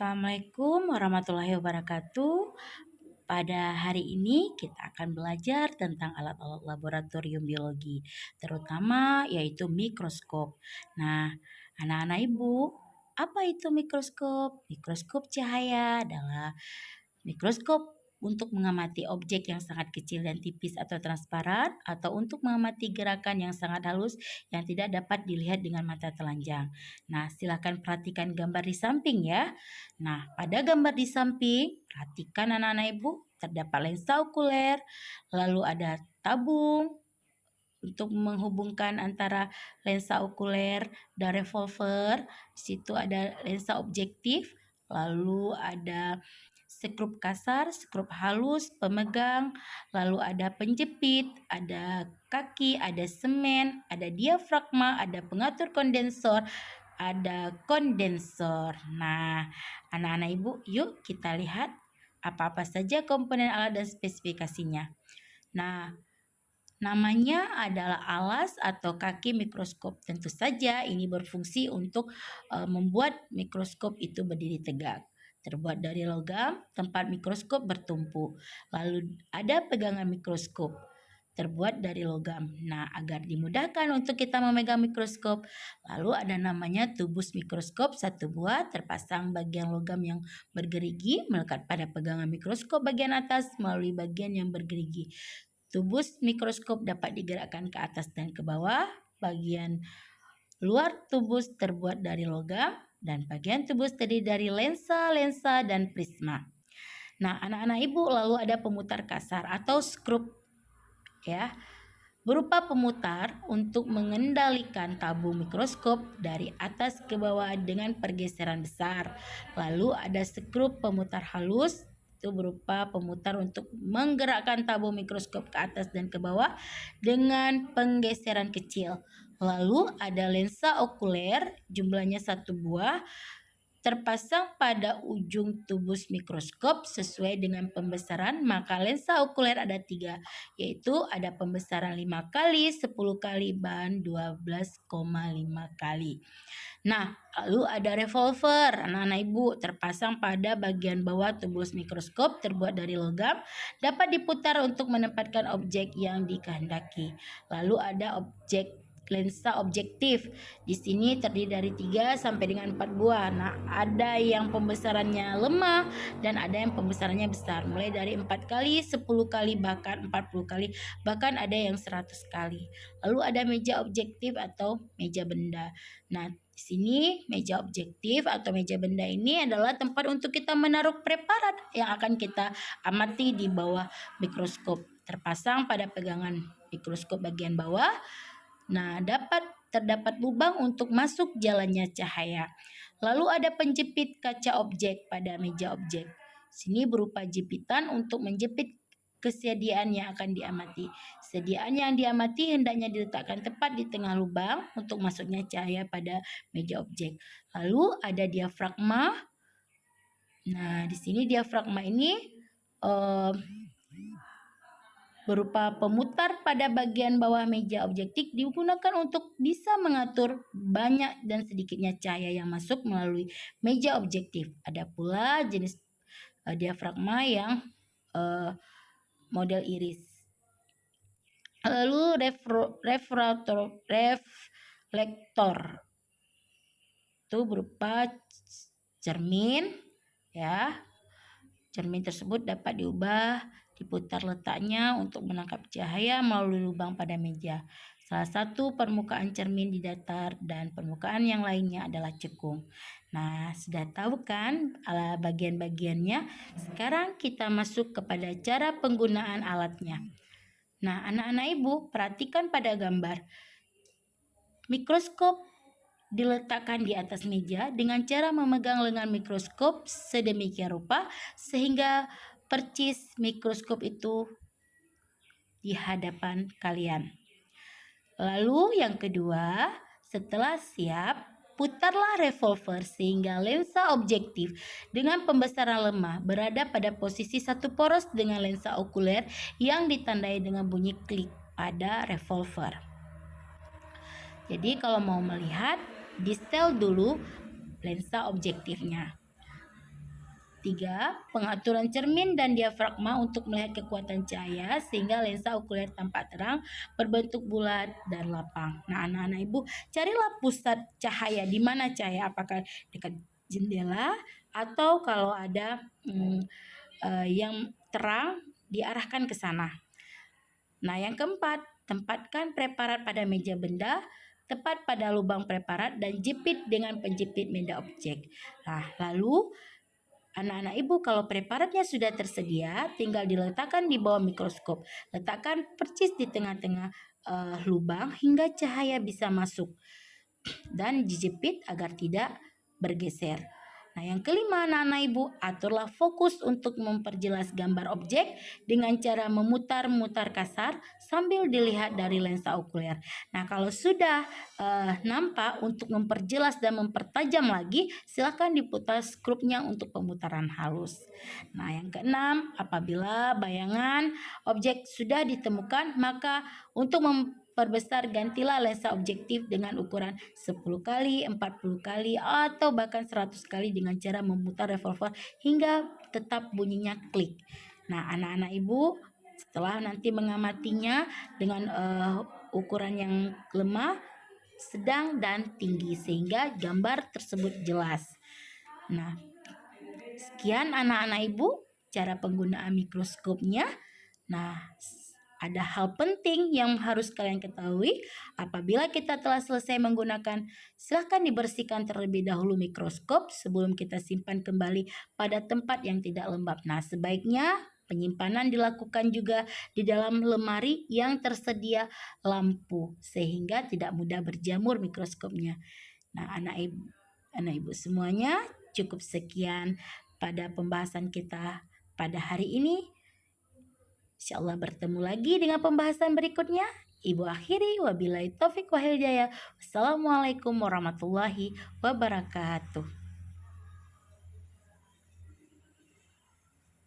Assalamualaikum warahmatullahi wabarakatuh. Pada hari ini kita akan belajar tentang alat-alat laboratorium biologi, terutama yaitu mikroskop. Nah, anak-anak Ibu, apa itu mikroskop? Mikroskop cahaya adalah mikroskop untuk mengamati objek yang sangat kecil dan tipis atau transparan, atau untuk mengamati gerakan yang sangat halus yang tidak dapat dilihat dengan mata telanjang. Nah, silakan perhatikan gambar di samping ya. Nah, pada gambar di samping, perhatikan anak-anak Ibu, terdapat lensa okuler, lalu ada tabung untuk menghubungkan antara lensa okuler dan revolver. Di situ ada lensa objektif, lalu ada skrup kasar, skrup halus, pemegang, lalu ada penjepit, ada kaki, ada semen, ada diafragma, ada pengatur kondensor, ada kondensor. Nah, anak-anak Ibu, yuk kita lihat apa-apa saja komponen alat dan spesifikasinya. Nah, namanya adalah alas atau kaki mikroskop. Tentu saja ini berfungsi untuk membuat mikroskop itu berdiri tegak. Terbuat dari logam, tempat mikroskop bertumpu. Lalu ada pegangan mikroskop terbuat dari logam. Nah, agar dimudahkan untuk kita memegang mikroskop, lalu ada namanya tubus mikroskop satu buah terpasang bagian logam yang bergerigi melekat pada pegangan mikroskop bagian atas melalui bagian yang bergerigi. Tubus mikroskop dapat digerakkan ke atas dan ke bawah. Bagian luar tubus terbuat dari logam dan bagian tubus terdiri dari lensa dan prisma. Nah, anak-anak Ibu, lalu ada pemutar kasar atau skrup ya. Berupa pemutar untuk mengendalikan tabung mikroskop dari atas ke bawah dengan pergeseran besar. Lalu ada skrup pemutar halus, itu berupa pemutar untuk menggerakkan tabung mikroskop ke atas dan ke bawah dengan penggeseran kecil. Lalu ada lensa okuler, jumlahnya satu buah, terpasang pada ujung tubus mikroskop sesuai dengan pembesaran. Maka lensa okuler ada 3, yaitu ada pembesaran 5 kali, 10 kali, dan 12,5 kali. Nah, lalu ada revolver, anak-anak Ibu, terpasang pada bagian bawah tubus mikroskop terbuat dari logam, dapat diputar untuk menempatkan objek yang dikehendaki. Lalu ada lensa objektif. Di sini terdiri dari 3 sampai dengan 4 buah. Nah, ada yang pembesarannya lemah dan ada yang pembesarannya besar. Mulai dari 4 kali, 10 kali, bahkan 40 kali, bahkan ada yang 100 kali. Lalu ada meja objektif atau meja benda. Nah, di sini meja objektif atau meja benda ini adalah tempat untuk kita menaruh preparat yang akan kita amati di bawah mikroskop. Terpasang pada pegangan mikroskop bagian bawah. Nah, terdapat lubang untuk masuk jalannya cahaya. Lalu ada penjepit kaca objek pada meja objek. Sini berupa jepitan untuk menjepit kesediaan yang akan diamati. Sediaan yang diamati hendaknya diletakkan tepat di tengah lubang untuk masuknya cahaya pada meja objek. Lalu ada diafragma. Nah, di sini diafragma ini berupa pemutar pada bagian bawah meja objektif, digunakan untuk bisa mengatur banyak dan sedikitnya cahaya yang masuk melalui meja objektif. Ada pula jenis diafragma yang model iris. Lalu reflektor itu berupa cermin ya. Cermin tersebut dapat diputar letaknya untuk menangkap cahaya melalui lubang pada meja. Salah satu permukaan cermin di datar dan permukaan yang lainnya adalah cekung. Nah, sudah tahu kan bagian-bagiannya? Sekarang kita masuk kepada cara penggunaan alatnya. Nah, anak-anak Ibu, perhatikan pada gambar. Mikroskop diletakkan di atas meja dengan cara memegang lengan mikroskop sedemikian rupa sehingga percis mikroskop itu di hadapan kalian. Lalu yang kedua, setelah siap, putarlah revolver sehingga lensa objektif dengan pembesaran lemah berada pada posisi satu poros dengan lensa okuler yang ditandai dengan bunyi klik pada revolver. Jadi kalau mau melihat, di setel dulu lensa objektifnya. Tiga, pengaturan cermin dan diafragma untuk melihat kekuatan cahaya sehingga lensa okuler tampak terang, berbentuk bulat dan lapang. Nah, anak-anak ibu, carilah pusat cahaya. Di mana cahaya? Apakah dekat jendela atau kalau ada yang terang diarahkan ke sana. Nah, yang keempat, tempatkan preparat pada meja benda, tepat pada lubang preparat dan jepit dengan penjepit meja objek. Nah, lalu anak-anak ibu, kalau preparatnya sudah tersedia, tinggal diletakkan di bawah mikroskop. Letakkan persis di tengah-tengah lubang hingga cahaya bisa masuk dan dijepit agar tidak bergeser. Nah, yang kelima, anak-anak ibu, aturlah fokus untuk memperjelas gambar objek dengan cara memutar-mutar kasar sambil dilihat dari lensa okuler. Nah, kalau sudah nampak, untuk memperjelas dan mempertajam lagi, silakan diputar skrupnya untuk pemutaran halus. Nah, yang keenam, apabila bayangan objek sudah ditemukan, maka untuk perbesar, gantilah lensa objektif dengan ukuran 10 kali, 40 kali, atau bahkan 100 kali dengan cara memutar revolver hingga tetap bunyinya klik. Nah, anak-anak ibu, setelah nanti mengamatinya dengan ukuran yang lemah, sedang, dan tinggi sehingga gambar tersebut jelas. Nah, sekian anak-anak ibu cara penggunaan mikroskopnya. Nah, ada hal penting yang harus kalian ketahui. Apabila kita telah selesai menggunakan, silahkan dibersihkan terlebih dahulu mikroskop sebelum kita simpan kembali pada tempat yang tidak lembab. Nah, sebaiknya penyimpanan dilakukan juga di dalam lemari yang tersedia lampu sehingga tidak mudah berjamur mikroskopnya. Nah, anak ibu semuanya, cukup sekian pada pembahasan kita pada hari ini. Insyaallah bertemu lagi dengan pembahasan berikutnya. Ibu akhiri, wabillahi taufik wal hidayah. Wassalamualaikum warahmatullahi wabarakatuh.